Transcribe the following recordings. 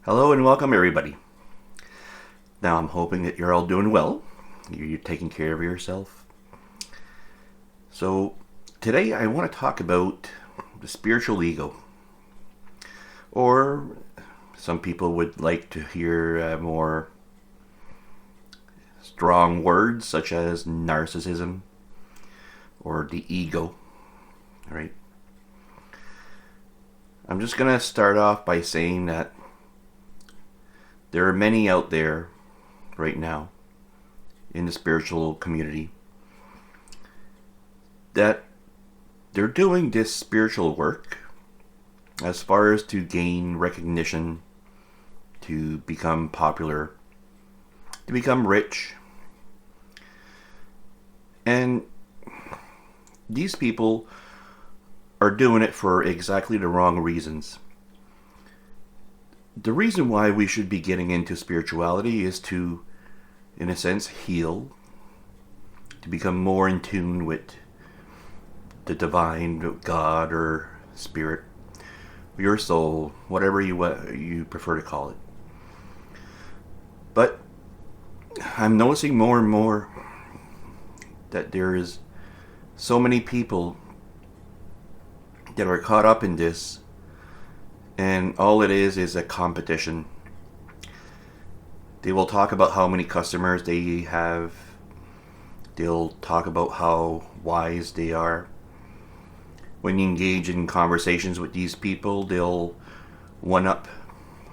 Hello and welcome everybody. Now I'm hoping that you're all doing well. You're taking care of yourself. So today I want to talk about the spiritual ego. Or some people would like to hear more strong words such as narcissism or the ego. Right? I'm just going to start off by saying that there are many out there right now in the spiritual community that they're doing this spiritual work as far as to gain recognition, to become popular, to become rich. And these people are doing it for exactly the wrong reasons. The reason why we should be getting into spirituality is to, in a sense, heal, to become more in tune with the divine, God or spirit, your soul, whatever you prefer to call it. But I'm noticing more and more that there is so many people that are caught up in this. And all it is a competition. They will talk about how many customers they have. They'll talk about how wise they are. When you engage in conversations with these people, they'll one-up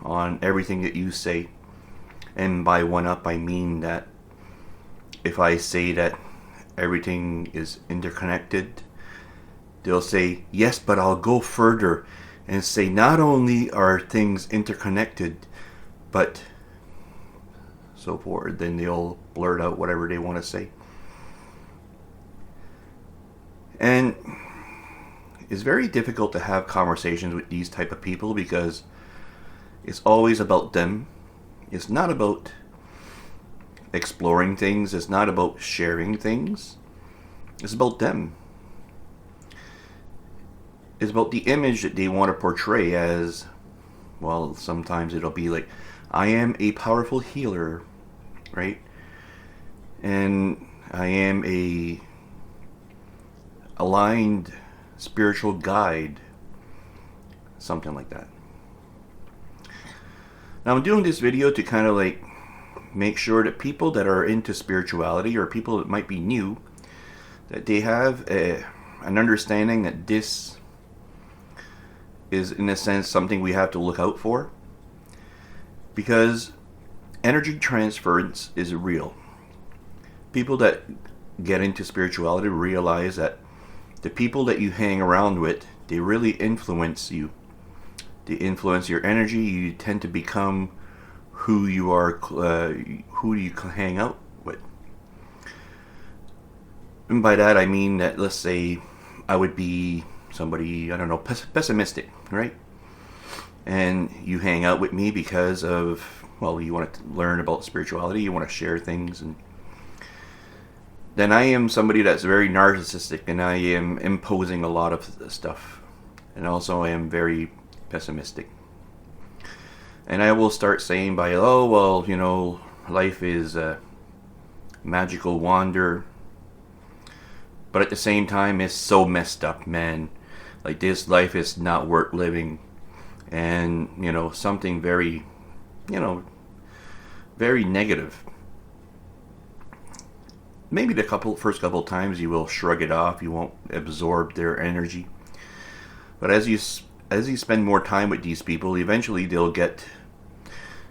on everything that you say. And by one-up, I mean that if I say that everything is interconnected, they'll say, yes, but I'll go further and say not only are things interconnected, but so forth. Then they'll blurt out whatever they want to say. And it's very difficult to have conversations with these type of people because it's always about them. It's not about exploring things. It's not about sharing things. It's about them. It's about the image that they want to portray as, well, sometimes it'll be like, I am a powerful healer, right? And I am a aligned spiritual guide, something like that. Now I'm doing this video to kind of like make sure that people that are into spirituality or people that might be new, that they have an understanding that this is in a sense something we have to look out for, because energy transference is real. People that get into spirituality realize that the people that you hang around with, they really influence you. They influence your energy. You tend to become who you are, who you hang out with. And by that I mean that, let's say I would be somebody, I don't know, pessimistic, right? And you hang out with me because of, well, you want to learn about spirituality, you want to share things, and then I am somebody that's very narcissistic, and I am imposing a lot of stuff, and also I am very pessimistic. And I will start saying by, oh, well, you know, life is a magical wander, but at the same time it's so messed up, man. Like, this life is not worth living. And, you know, something very, you know, very negative. Maybe the first couple times you will shrug it off. You won't absorb their energy. But as you spend more time with these people, eventually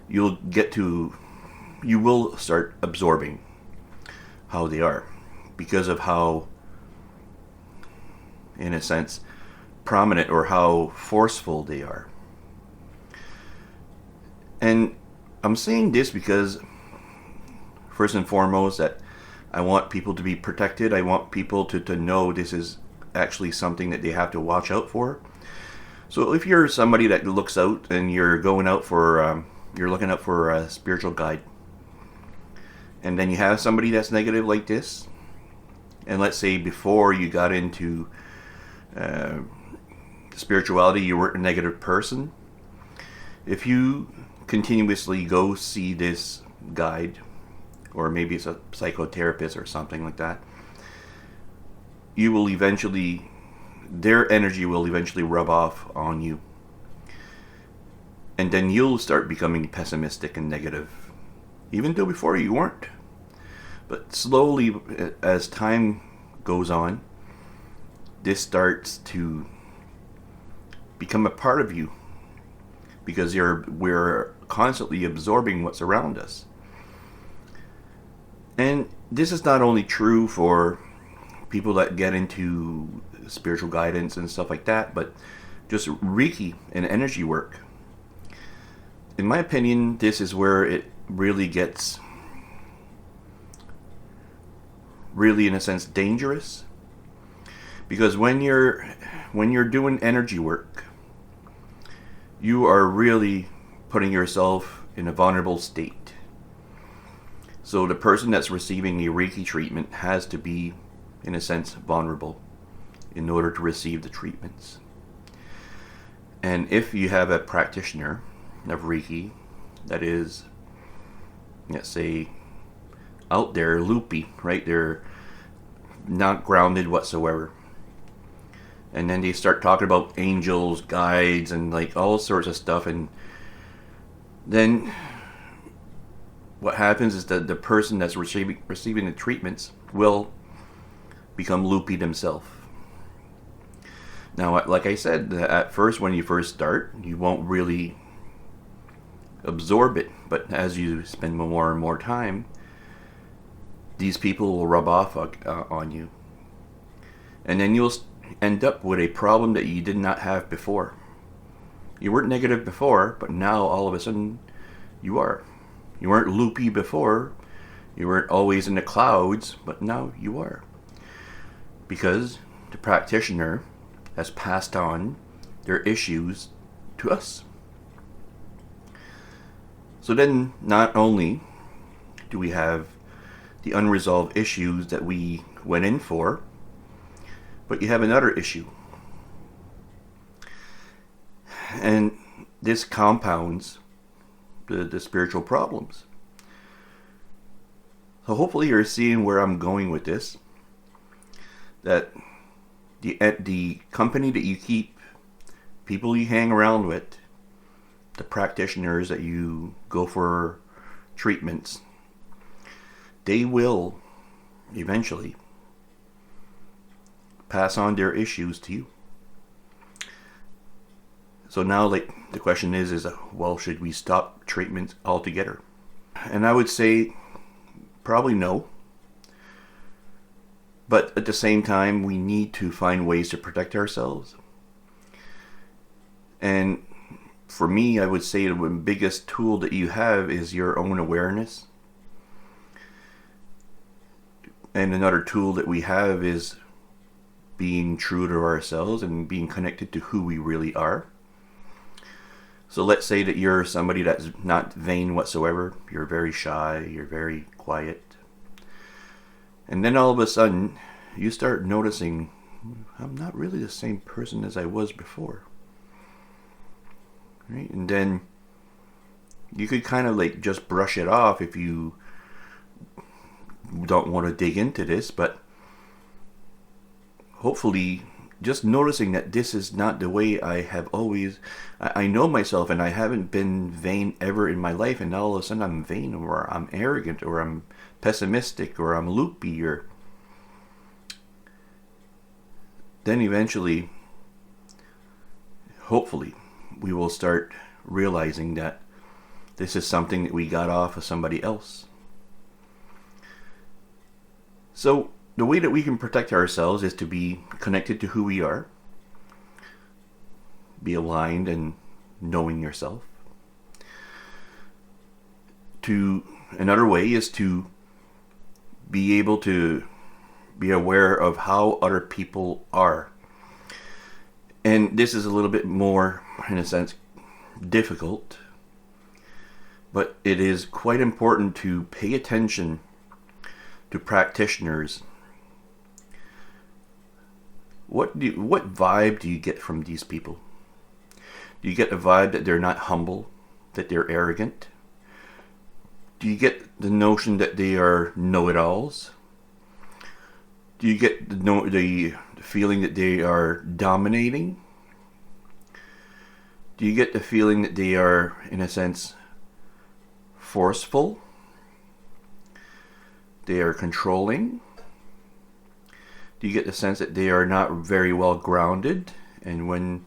you will start absorbing how they are, because of how, in a sense, prominent or how forceful they are. And I'm saying this because, first and foremost, that I want people to be protected. I want people to know this is actually something that they have to watch out for. So if you're somebody that looks out and you're going out for, you're looking out for a spiritual guide, and then you have somebody that's negative like this, and let's say before you got into spirituality, you weren't a negative person. If you continuously go see this guide, or maybe it's a psychotherapist or something like that, you will eventually, their energy will eventually rub off on you. And then you'll start becoming pessimistic and negative, even though before you weren't. But slowly, as time goes on, this starts to become a part of you, because we're constantly absorbing what's around us. And this is not only true for people that get into spiritual guidance and stuff like that, but just Reiki and energy work. In my opinion, this is where it really gets, really in a sense, dangerous. Because when you're doing energy work, you are really putting yourself in a vulnerable state. So the person that's receiving the Reiki treatment has to be, in a sense, vulnerable in order to receive the treatments. And if you have a practitioner of Reiki that is, let's say, out there loopy, right? They're not grounded whatsoever. And then they start talking about angels, guides, and like all sorts of stuff. And then what happens is that the person that's receiving the treatments will become loopy themselves. Now, like I said, at first, when you first start, you won't really absorb it. But as you spend more and more time, these people will rub off on you. And then you'll end up with a problem that you did not have before. You weren't negative before, but now all of a sudden you are. You weren't loopy before. You weren't always in the clouds, but now you are. Because the practitioner has passed on their issues to us. So then, not only do we have the unresolved issues that we went in for, but you have another issue. And this compounds the spiritual problems. So hopefully you're seeing where I'm going with this. That the company that you keep, people you hang around with, the practitioners that you go for treatments, they will eventually pass on their issues to you. So now, like, the question is well, should we stop treatment altogether? And I would say probably no. But at the same time, we need to find ways to protect ourselves. And for me, I would say the biggest tool that you have is your own awareness. And another tool that we have is being true to ourselves and being connected to who we really are. So let's say that you're somebody that's not vain whatsoever. You're very shy. You're very quiet. And then all of a sudden, you start noticing, I'm not really the same person as I was before. Right? And then you could kind of like just brush it off if you don't want to dig into this, but hopefully just noticing that this is not the way I have always, I know myself and I haven't been vain ever in my life, and all of a sudden I'm vain, or I'm arrogant, or I'm pessimistic, or I'm loopy, or then eventually, hopefully, we will start realizing that this is something that we got off of somebody else. So the way that we can protect ourselves is to be connected to who we are, be aligned and knowing yourself. Another way is to be able to be aware of how other people are. And this is a little bit more, in a sense, difficult, but it is quite important to pay attention to practitioners. What vibe do you get from these people? Do you get the vibe that they're not humble? that they're arrogant? Do you get the notion that they are know-it-alls? Do you get the feeling that they are dominating? Do you get the feeling that they are, in a sense, forceful? They are controlling? Do you get the sense that they are not very well grounded? And when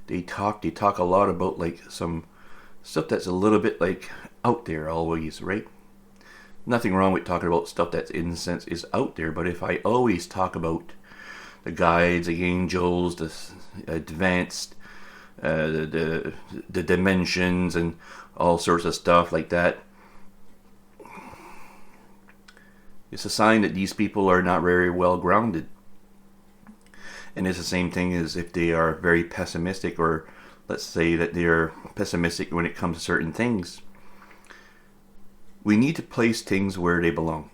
they talk a lot about like some stuff that's a little bit like out there always, right? Nothing wrong with talking about stuff that's in a sense is out there, but if I always talk about the guides, the angels, the advanced, the dimensions and all sorts of stuff like that, it's a sign that these people are not very well grounded. And it's the same thing as if they are very pessimistic, or let's say that they're pessimistic when it comes to certain things. We need to place things where they belong.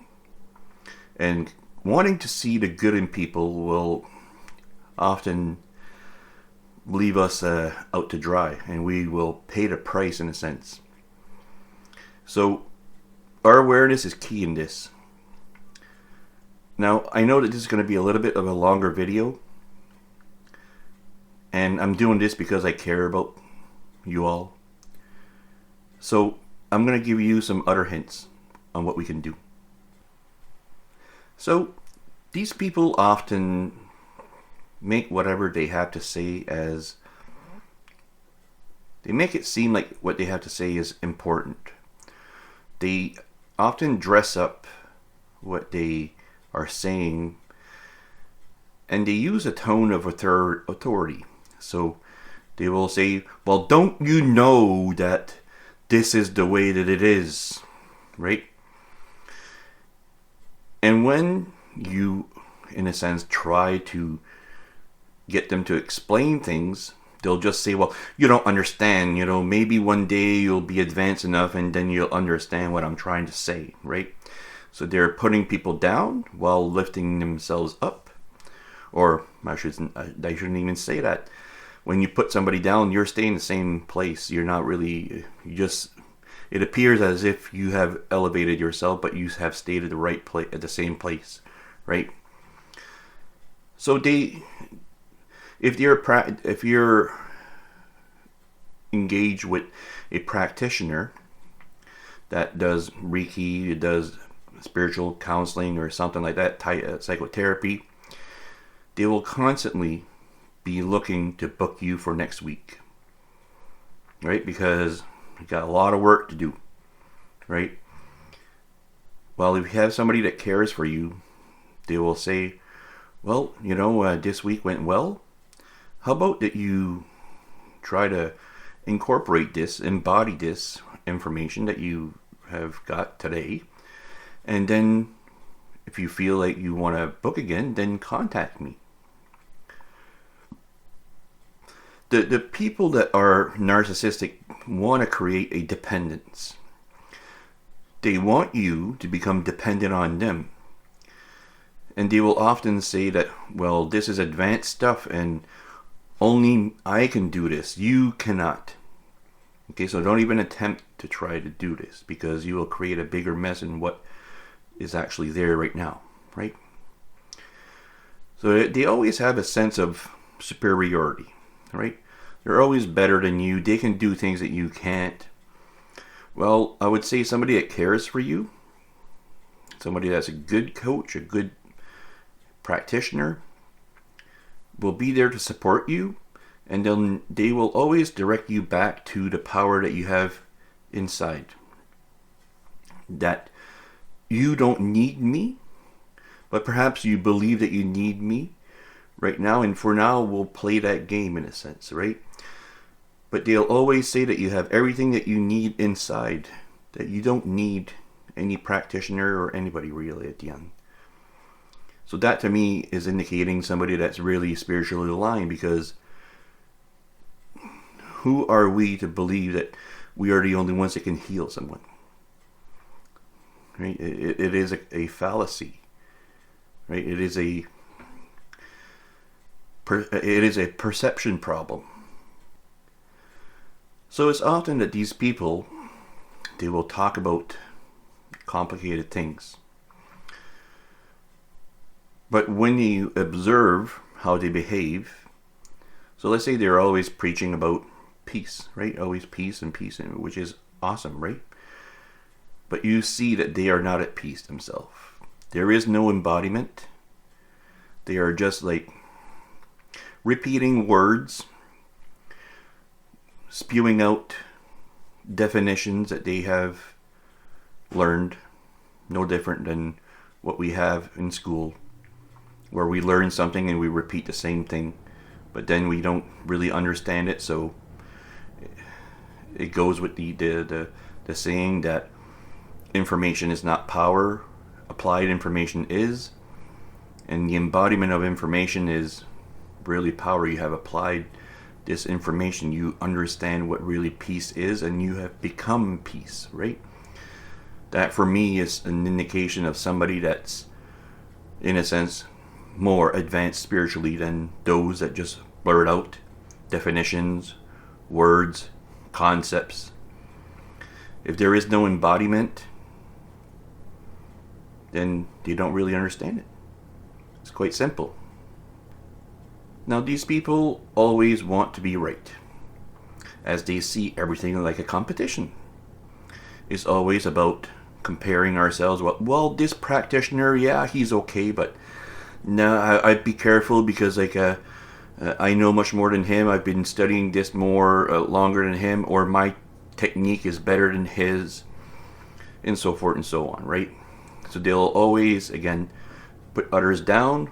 And wanting to see the good in people will often leave us out to dry, and we will pay the price in a sense. So our awareness is key in this. Now, I know that this is going to be a little bit of a longer video, and I'm doing this because I care about you all. So I'm going to give you some other hints on what we can do. So these people often make whatever they have to say as, they make it seem like what they have to say is important. They often dress up what they are saying, and they use a tone of authority. So they will say, well, don't you know that this is the way that it is, right? And when you, in a sense, try to get them to explain things, they'll just say, well, you don't understand, maybe one day you'll be advanced enough and then you'll understand what I'm trying to say, right? So they're putting people down while lifting themselves up. Or I shouldn't even say that. When you put somebody down, you're staying in the same place. You're not really, it appears as if you have elevated yourself, but you have stayed at the right place, at the same place, right? So if you're engaged with a practitioner that does Reiki, does spiritual counseling or something like that, psychotherapy, they will constantly be looking to book you for next week, right? Because you got a lot of work to do, right? Well, if you have somebody that cares for you, they will say, well, this week went well. How about that you try to incorporate this, embody this information that you have got today, and then if you feel like you want to book again, then contact me. The people that are narcissistic want to create a dependence. They want you to become dependent on them. And they will often say that, well, this is advanced stuff and only I can do this. You cannot. Okay, so don't even attempt to try to do this, because you will create a bigger mess than what is actually there right now, right? So they always have a sense of superiority, right? They're always better than you. They can do things that you can't. Well, I would say somebody that cares for you, somebody that's a good coach, a good practitioner, will be there to support you, and then they will always direct you back to the power that you have inside. That you don't need me, but perhaps you believe that you need me right now, and for now we'll play that game in a sense, right? But they'll always say that you have everything that you need inside, that you don't need any practitioner or anybody really at the end. So that to me is indicating somebody that's really spiritually aligned, because who are we to believe that we are the only ones that can heal someone? Right? It is a fallacy. Right? It is a perception problem. So it's often that these people, they will talk about complicated things. But when you observe how they behave, so let's say they're always preaching about peace, right? Always peace, which is awesome, right? But you see that they are not at peace themselves. There is no embodiment. They are just like repeating words, spewing out definitions that they have learned, no different than what we have in school, where we learn something and we repeat the same thing, but then we don't really understand it. So it goes with the saying that information is not power, applied information is, and the embodiment of information is really power. You have applied this information, you understand what really peace is, and you have become peace, right? That for me is an indication of somebody that's, in a sense, more advanced spiritually than those that just blurt out definitions, words, concepts. If there is no embodiment, then they don't really understand it. It's quite simple. Now, these people always want to be right, as they see everything like a competition. It's always about comparing ourselves. Well, this practitioner, yeah, he's okay, but no, I'd be careful because I know much more than him. I've been studying this more longer than him, or my technique is better than his, and so forth and so on, right? So they'll always, again, put others down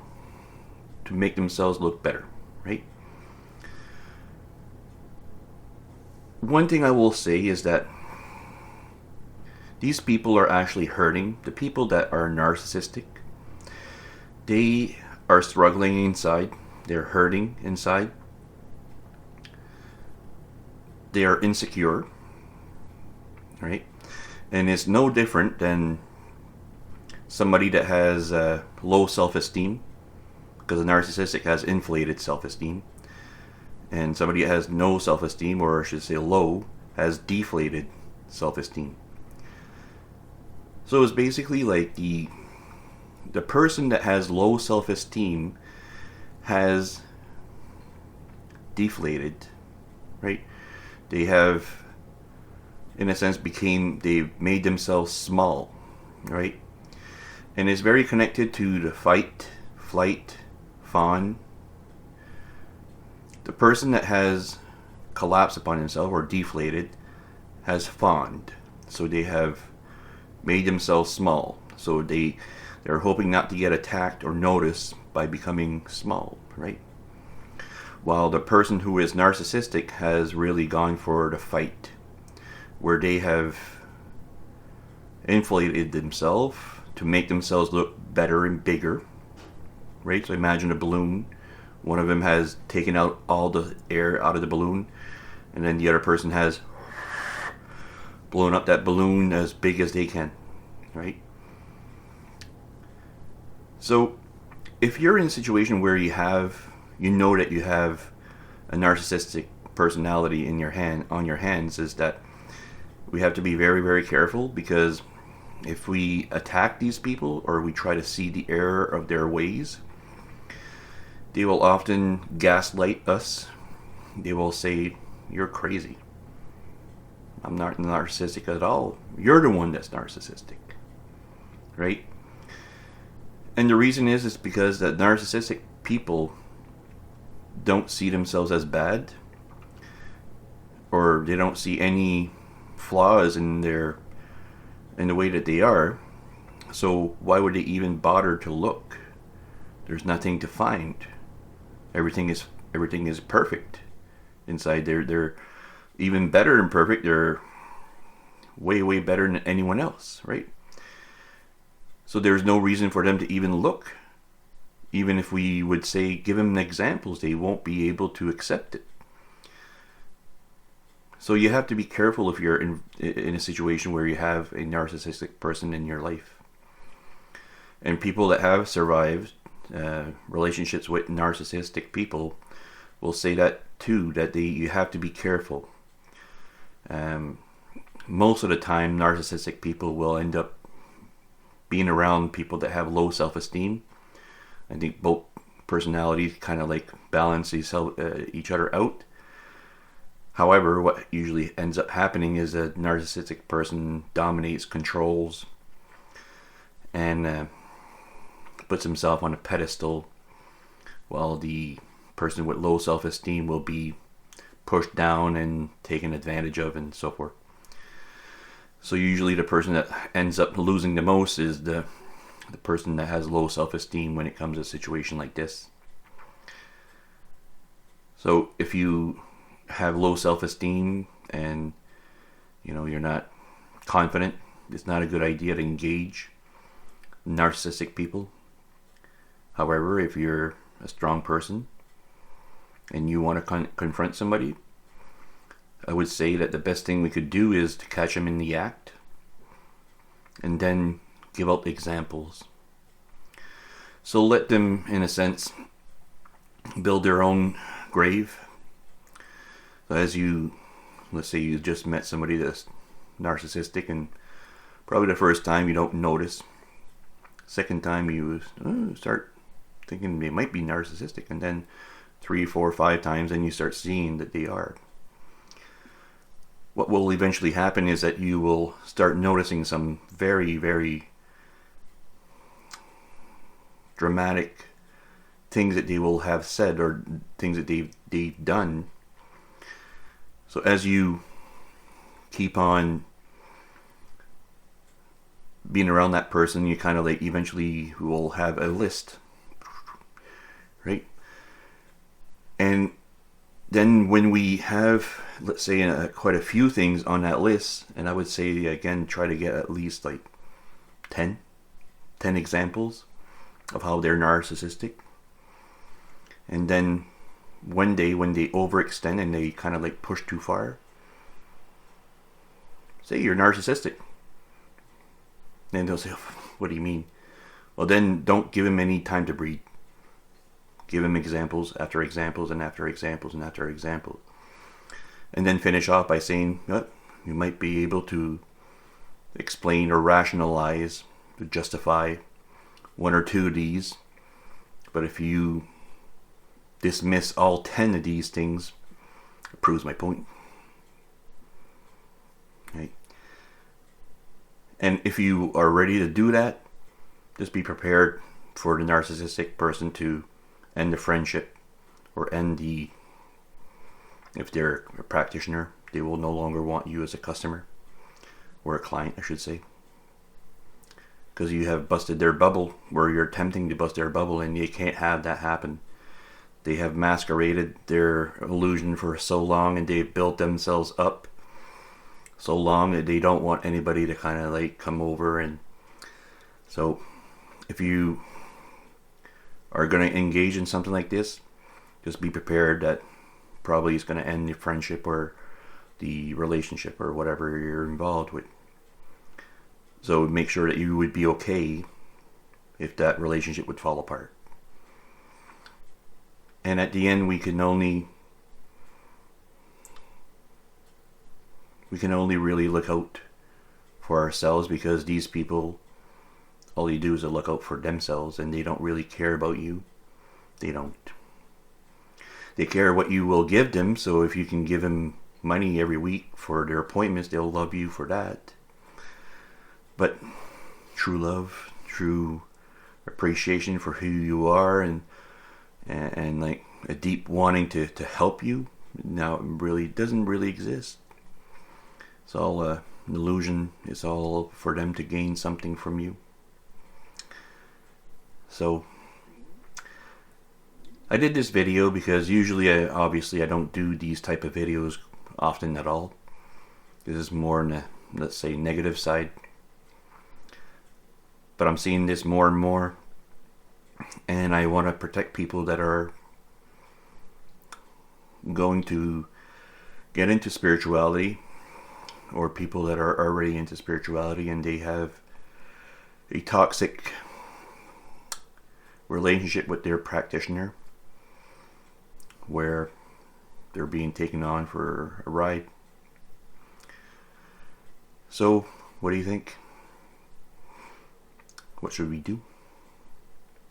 to make themselves look better, right? One thing I will say is that these people are actually hurting. The people that are narcissistic, they are struggling inside. They're hurting inside. They are insecure, right? And it's no different than somebody that has low self-esteem, because a narcissistic has inflated self-esteem, and somebody that has no self-esteem, or I should say low, has deflated self-esteem. So it's basically like the person that has low self-esteem has deflated, right? They have, in a sense, they've made themselves small, right? And it's very connected to the fight, flight, fawn. The person that has collapsed upon himself or deflated has fawned. So they have made themselves small. So they're hoping not to get attacked or noticed by becoming small, right? While the person who is narcissistic has really gone for the fight, where they have inflated themselves to make themselves look better and bigger, right? So imagine a balloon. One of them has taken out all the air out of the balloon, and then the other person has blown up that balloon as big as they can, right? So if you're in a situation where you know that you have a narcissistic personality on your hands, is that we have to be very, very careful, because if we attack these people or we try to see the error of their ways, they will often gaslight us. They will say, "You're crazy. I'm not narcissistic at all. You're the one that's narcissistic," right? And the reason is because that narcissistic people don't see themselves as bad, or they don't see any flaws in the way that they are. So why would they even bother to look? There's nothing to find. Everything is perfect inside. They're even better than perfect. They're way, way better than anyone else, right? So there's no reason for them to even look. Even if we would say, give them examples, they won't be able to accept it. So you have to be careful if you're in a situation where you have a narcissistic person in your life. And people that have survived relationships with narcissistic people will say that too, that you have to be careful. Um, Most of the time, narcissistic people will end up being around people that have low self-esteem. I think both personalities kind of like balance each other out. However, what usually ends up happening is a narcissistic person dominates, controls, and puts himself on a pedestal, while the person with low self-esteem will be pushed down and taken advantage of, and so forth. So usually the person that ends up losing the most is the person that has low self-esteem when it comes to a situation like this. So if you have low self-esteem and you're not confident, it's not a good idea to engage narcissistic people. However, if you're a strong person and you want to confront somebody, I would say that the best thing we could do is to catch them in the act and then give out examples. So let them, in a sense, build their own grave. As let's say you just met somebody that's narcissistic, and probably the first time you don't notice. Second time you start thinking they might be narcissistic, and then 3, 4, 5 times, and you start seeing that they are. What will eventually happen is that you will start noticing some very, very dramatic things that they will have said, or things that they've done. So as you keep on being around that person, you kind of like eventually will have a list, right? And then when we have, let's say, quite a few things on that list, and I would say again, try to get at least like 10 examples of how they're narcissistic. And then one day when they overextend and they kind of like push too far, say you're narcissistic. Then they'll say, what do you mean? Well, then don't give them any time to breathe. Give them examples after examples and after examples and after examples. And then finish off by saying, you might be able to explain or rationalize, to justify 1 or 2 of these. But if you dismiss all 10 of these things, it proves my point. Right? And if you are ready to do that, just be prepared for the narcissistic person to end the friendship, or if they're a practitioner, they will no longer want you as a customer, or a client, I should say, because you have busted their bubble, where you're attempting to bust their bubble, and you can't have that happen. They have masqueraded their illusion for so long, and they've built themselves up so long that they don't want anybody to kind of like come over. And so if you are going to engage in something like this, just be prepared that probably it's going to end the friendship or the relationship or whatever you're involved with. So make sure that you would be okay if that relationship would fall apart. And at the end, we can only really look out for ourselves, because these people, all you do is look out for themselves, and they don't really care about you. They don't. They care what you will give them. So if you can give them money every week for their appointments, they'll love you for that. But true love, true appreciation for who you are, and like a deep wanting to help you, now it really doesn't really exist. It's all an illusion. It's all for them to gain something from you. So I did this video because usually I don't do these type of videos often at all. This is more on the, let's say, negative side. But I'm seeing this more and more, and I want to protect people that are going to get into spirituality, or people that are already into spirituality and they have a toxic relationship with their practitioner, where they're being taken on for a ride. So, what do you think? What should we do?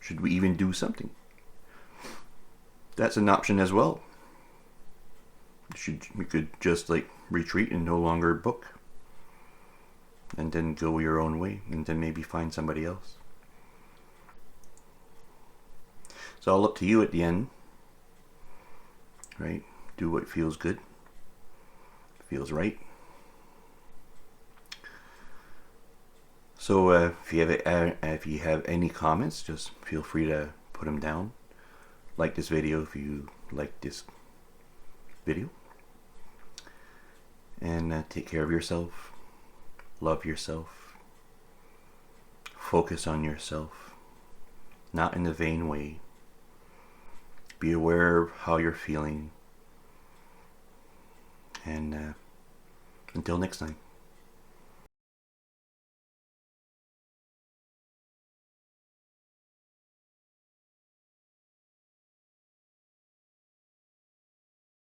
Should we even do something? That's an option as well. We could just like retreat and no longer book, and then go your own way, and then maybe find somebody else. It's all up to you at the end, right? Do what feels good, feels right. So if you have any comments, just feel free to put them down. Like this video if you like this video. And take care of yourself. Love yourself. Focus on yourself. Not in a vain way. Be aware of how you're feeling. And until next time.